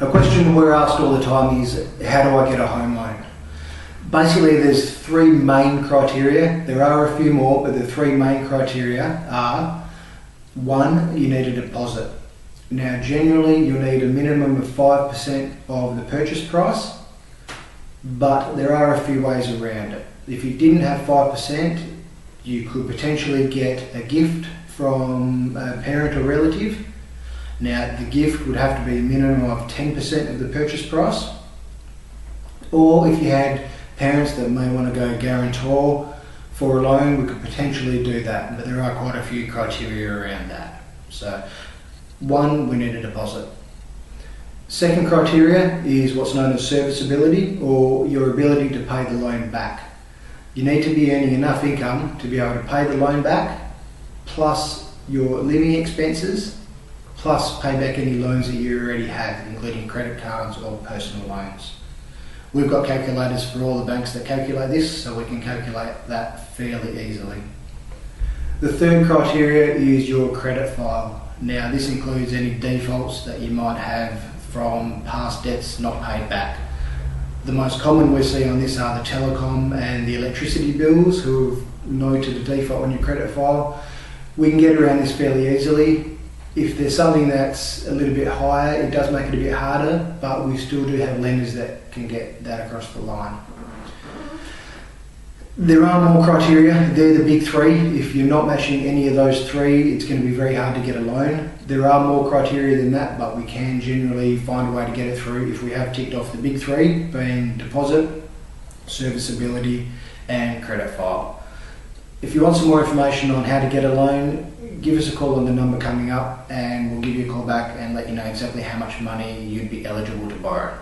A question we're asked all the time is, how do I get a home loan? Basically, there's three main criteria. There are a few more, but the three main criteria are: one, you need a deposit. Now, generally, you'll need a minimum of 5% of the purchase price, but there are a few ways around it. If you didn't have 5%, you could potentially get a gift from a parent or relative. Now, the gift would have to be a minimum of 10% of the purchase price. Or if you had parents that may want to go guarantor for a loan, we could potentially do that, but there are quite a few criteria around that. So, one, we need a deposit. Second criteria is what's known as serviceability, or your ability to pay the loan back. You need to be earning enough income to be able to pay the loan back, plus your living expenses, plus pay back any loans that you already have, including credit cards or personal loans. We've got calculators for all the banks that calculate this, so we can calculate that fairly easily. The third criteria is your credit file. Now, this includes any defaults that you might have from past debts not paid back. The most common we see on this are the telecom and the electricity bills who have noted a default on your credit file. We can get around this fairly easily. If there's something that's a little bit higher, it does make it a bit harder, but we still do have lenders that can get that across the line. There are more criteria. They're the big three. If you're not matching any of those three, it's going to be very hard to get a loan. There are more criteria than that, but we can generally find a way to get it through if we have ticked off the big three, being deposit, serviceability, and credit file. If you want some more information on how to get a loan, give us a call on the number coming up and we'll give you a call back and let you know exactly how much money you'd be eligible to borrow.